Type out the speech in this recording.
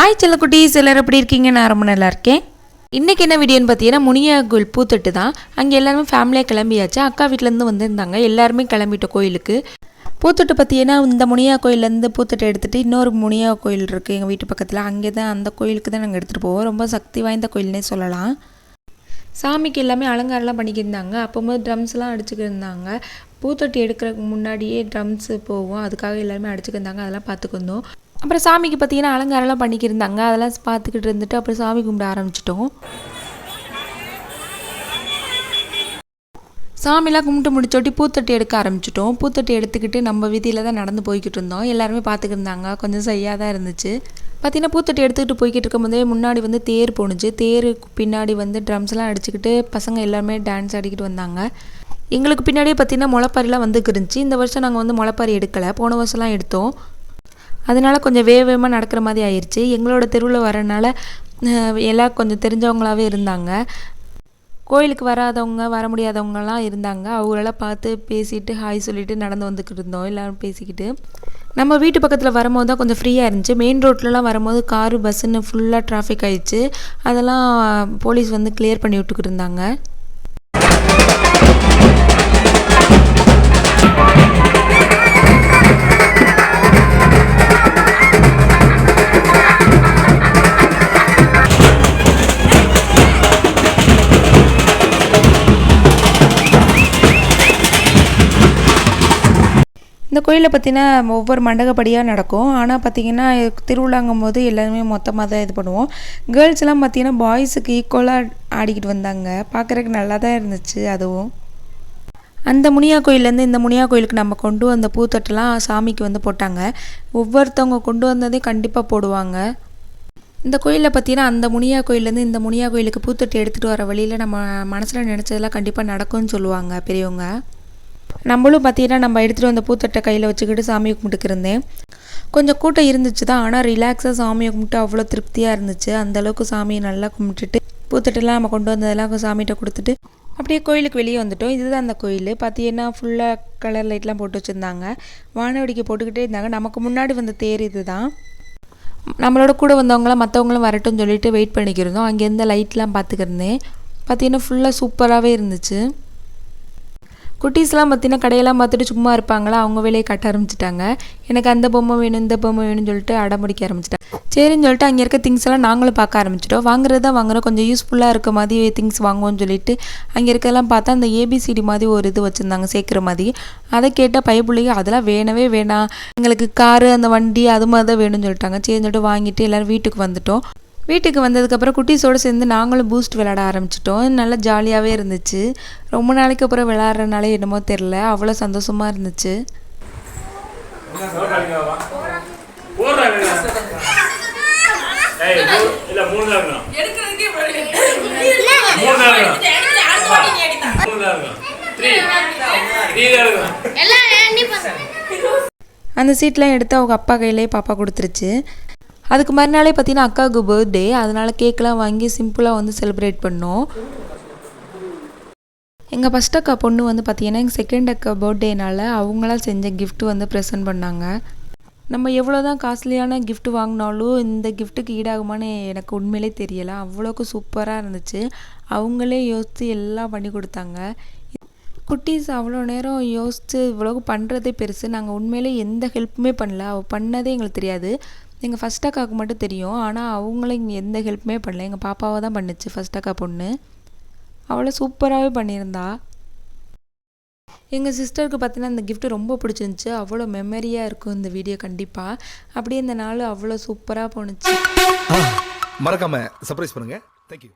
Hi செல்லக்குட்டீஸ், எல்லோரும் எப்படி இருக்கீங்க? நான் ரொம்ப நல்லா இருக்கேன். இன்றைக்கி என்ன வீடியோன்னு பார்த்தீங்கன்னா, முனியா கோயில் பூத்தட்டு தான். அங்கே எல்லாருமே ஃபேமிலியாக கிளம்பியாச்சு. அக்கா வீட்டிலேருந்து வந்திருந்தாங்க. எல்லாருமே கிளம்பிட்டோம் கோயிலுக்கு. பூத்தட்டு பார்த்தீங்கன்னா, இந்த முனியா கோயிலேருந்து பூத்தட்டு எடுத்துகிட்டு இன்னொரு முனியா கோயில் இருக்குது எங்கள் வீட்டு பக்கத்தில். அங்கே தான் அந்த கோயிலுக்கு தான் நாங்கள் எடுத்துகிட்டு போவோம். ரொம்ப சக்தி வாய்ந்த கோயில்னே சொல்லலாம். சாமிக்கு எல்லாமே அலங்காரம்லாம் பண்ணிக்கிருந்தாங்க. அப்போது ட்ரம்ஸ்லாம் அடிச்சுக்கிருந்தாங்க. பூத்தொட்டி எடுக்கிறதுக்கு முன்னாடியே ட்ரம்ஸு போவோம், அதுக்காக எல்லாருமே அடிச்சுக்கிருந்தாங்க. அதெல்லாம் பார்த்துக்கிருந்தோம். அப்புறம் சாமிக்கு பார்த்தீங்கன்னா அலங்காரம்லாம் பண்ணிக்கிருந்தாங்க. அதெல்லாம் பார்த்துக்கிட்டு இருந்துட்டு அப்புறம் சாமி கும்பிட ஆரம்பிச்சிட்டோம். சாமிலாம் கும்பிட்டு முடிச்சோட்டி பூத்தொட்டி எடுக்க ஆரம்பிச்சிட்டோம். பூத்தொட்டி எடுத்துக்கிட்டு நம்ம வீதியில் தான் நடந்து போய்கிட்டு இருந்தோம். எல்லாருமே பார்த்துக்கிருந்தாங்க. கொஞ்சம் செய்யாக தான் இருந்துச்சு. பார்த்திங்கன்னா பூத்தொட்டி எடுத்துக்கிட்டு போய்கிட்டு இருக்கும்போதே முன்னாடி வந்து தேர் போணுச்சு. தேருக்கு பின்னாடி வந்து ட்ரம்ஸ்லாம் அடிச்சுக்கிட்டு பசங்க எல்லாருமே டான்ஸ் ஆடிக்கிட்டு வந்தாங்க. எங்களுக்கு பின்னாடியே பார்த்திங்கன்னா முளைப்பாரிலாம் வந்துக்கு இருந்துச்சு. இந்த வருஷம் நாங்கள் வந்து முளைப்பாரி எடுக்கலை, போன வருஷம்லாம் எடுத்தோம். அதனால் கொஞ்சம் வேகமாக நடக்கிற மாதிரி ஆயிடுச்சு. எங்களோட தெருவில் வரனால எல்லாம் கொஞ்சம் தெரிஞ்சவங்களாகவே இருந்தாங்க. கோயிலுக்கு வராதவங்க வர முடியாதவங்கலாம் இருந்தாங்க. அவங்களெல்லாம் பார்த்து பேசிட்டு ஹாய் சொல்லிவிட்டு நடந்து வந்துக்கிட்டு இருந்தோம். எல்லோரும் பேசிக்கிட்டு நம்ம வீட்டு பக்கத்தில் வரும்போது தான் கொஞ்சம் ஃப்ரீயாக இருந்துச்சு. மெயின் ரோட்லலாம் வரும்போது காரு பஸ்ஸுன்னு ஃபுல்லாக டிராஃபிக் ஆகிடுச்சு. அதெல்லாம் போலீஸ் வந்து கிளியர் பண்ணி விட்டுக்கிட்டு இருந்தாங்க. இந்த கோயிலில் பார்த்திங்கன்னா ஒவ்வொரு மண்டகப்படியாக நடக்கும். ஆனால் பார்த்திங்கன்னா திருவிழாங்கும் போது எல்லாருமே மொத்தமாக தான் இது பண்ணுவோம். கேர்ள்ஸ்லாம் பார்த்திங்கன்னா பாய்ஸுக்கு ஈக்குவலாக ஆடிக்கிட்டு வந்தாங்க. பார்க்குறதுக்கு நல்லா தான் இருந்துச்சு. அதுவும் அந்த முனியா கோயிலேருந்து இந்த முனியா கோயிலுக்கு நம்ம கொண்டு வந்த பூத்தட்டெல்லாம் சாமிக்கு வந்து போட்டாங்க. ஒவ்வொருத்தவங்க கொண்டு வந்ததே கண்டிப்பாக போடுவாங்க. இந்த கோயிலில் பார்த்திங்கன்னா அந்த முனியா கோயிலேருந்து இந்த முனியா கோயிலுக்கு பூத்தட்டு எடுத்துகிட்டு வர வழியில் நம்ம மனசில் நினச்சதெல்லாம் கண்டிப்பாக நடக்கும்னு சொல்லுவாங்க பெரியவங்க. நம்மளும் பார்த்தீங்கன்னா நம்ம எடுத்துகிட்டு வந்த பூத்தட்டை கையில் வச்சுக்கிட்டு சாமியை கும்பிட்டுக்கிருந்தேன். கொஞ்சம் கூட்டம் இருந்துச்சு தான், ஆனால் ரிலாக்ஸாக சாமியை கும்பிட்டு அவ்வளோ திருப்தியாக இருந்துச்சு. அந்தளவுக்கு சாமியை நல்லா கும்பிட்டுட்டு பூத்தட்டெல்லாம் நம்ம கொண்டு வந்ததெல்லாம் சாமிகிட்ட கொடுத்துட்டு அப்படியே கோயிலுக்கு வெளியே வந்துட்டோம். இதுதான் அந்த கோயில். பார்த்தீங்கன்னா ஃபுல்லாக கலர் லைட்லாம் போட்டு வச்சுருந்தாங்க. வானவடிக்கை போட்டுக்கிட்டே இருந்தாங்க. நமக்கு முன்னாடி வந்த தேர் இது தான். நம்மளோட கூட வந்தவங்களாம் மற்றவங்களும் வரட்டும்னு சொல்லிட்டு வெயிட் பண்ணிக்கிருந்தோம். அங்கேருந்து லைட்லாம் பார்த்துக்கிருந்தேன். பார்த்தீங்கன்னா ஃபுல்லாக சூப்பராகவே இருந்துச்சு. குட்டீஸ்லாம் பார்த்திங்கன்னா கடையெல்லாம் பார்த்துட்டு சும்மா இருப்பாங்களா, அவங்க வேலையை கட்ட ஆரம்பிச்சிட்டாங்க. எனக்கு அந்த பொம்மை வேணும் இந்த பொம்மை வேணும்னு சொல்லிட்டு அடம்பிடிக்க ஆரம்பிச்சிட்டாங்க. சரின்னு சொல்லிட்டு அங்கே இருக்க திங்ஸ் எல்லாம் நாங்களும் பார்க்க ஆரம்பிச்சிட்டோம். வாங்குறது தான் வாங்குறோம், கொஞ்சம் யூஸ்ஃபுல்லாக இருக்க மாதிரி திங்ஸ் வாங்குவோம்னு சொல்லிட்டு அங்கே இருக்கலாம் பார்த்தா அந்த ஏபிசிடி மாதிரி ஒரு இது வச்சுருந்தாங்க சேர்க்குற மாதிரி. அதை கேட்டால் பைப்பிள்ளைக்கு அதெல்லாம் வேணவே வேணாம், எங்களுக்கு காரு அந்த வண்டி அது மாதிரி தான் வேணும்னு சொல்லிட்டாங்க. சரின்னு சொல்லிட்டு வாங்கிட்டு எல்லோரும் வீட்டுக்கு வந்துட்டோம். வீட்டுக்கு வந்ததுக்கப்புறம் குட்டீஸோடு சேர்ந்து நாங்களும் பூஸ்ட் விளையாட ஆரம்பிச்சிட்டோம். நல்லா ஜாலியாகவே இருந்துச்சு. ரொம்ப நாளைக்கு அப்புறம் விளையாடுறதுனால என்னமோ தெரில, அவ்வளோ சந்தோஷமாக இருந்துச்சு. அந்த சீட்லாம் எடுத்து அவங்க அப்பா கையிலே பாப்பா கொடுத்துருச்சு. அதுக்கு மறுநாளே பார்த்தீங்கன்னா அக்காவுக்கு பர்த்டே, அதனால் கேக்கெலாம் வாங்கி சிம்பிளாக வந்து செலிப்ரேட் பண்ணோம். எங்கள் ஃபஸ்ட் அக்கா பொண்ணு வந்து பார்த்திங்கன்னா எங்கள் செகண்ட் அக்கா பர்த்டேனால் அவங்களாம் செஞ்ச கிஃப்ட்டு வந்து ப்ரெசென்ட் பண்ணாங்க. நம்ம எவ்வளோ தான் காஸ்ட்லியான கிஃப்ட் வாங்கினாலும் இந்த கிஃப்ட்டுக்கு ஈடாகுமான்னு எனக்கு உண்மையிலே தெரியலை. அவ்வளோக்கு சூப்பராக இருந்துச்சு. அவங்களே யோசித்து எல்லாம் பண்ணி கொடுத்தாங்க. குட்டீஸ் அவ்வளோ நேரம் யோசித்து இவ்வளோ பண்ணுறதே பெருசு. நாங்கள் உண்மையிலே எந்த ஹெல்ப்புமே பண்ணல. அவள் பண்ணதே எங்களுக்கு தெரியாது. எங்கள் ஃபஸ்ட் அக்காவுக்கு மட்டும் தெரியும். ஆனால் அவங்களும் இங்கே எந்த ஹெல்ப்புமே பண்ணல. எங்கள் பாப்பாவை தான் பண்ணிச்சு ஃபஸ்ட் அக்கா பொண்ணு. அவ்வளோ சூப்பராகவே பண்ணியிருந்தா. எங்கள் சிஸ்டருக்கு பார்த்தீங்கன்னா இந்த கிஃப்ட்டு ரொம்ப பிடிச்சிருந்துச்சி. அவ்வளோ மெமரியாக இருக்கும் இந்த வீடியோ கண்டிப்பாக. அப்படியே இந்த நாள் அவ்வளோ சூப்பராக போணுச்சு. மறக்காமல் சர்ப்ரைஸ் பண்ணுங்கள். தேங்க்யூ.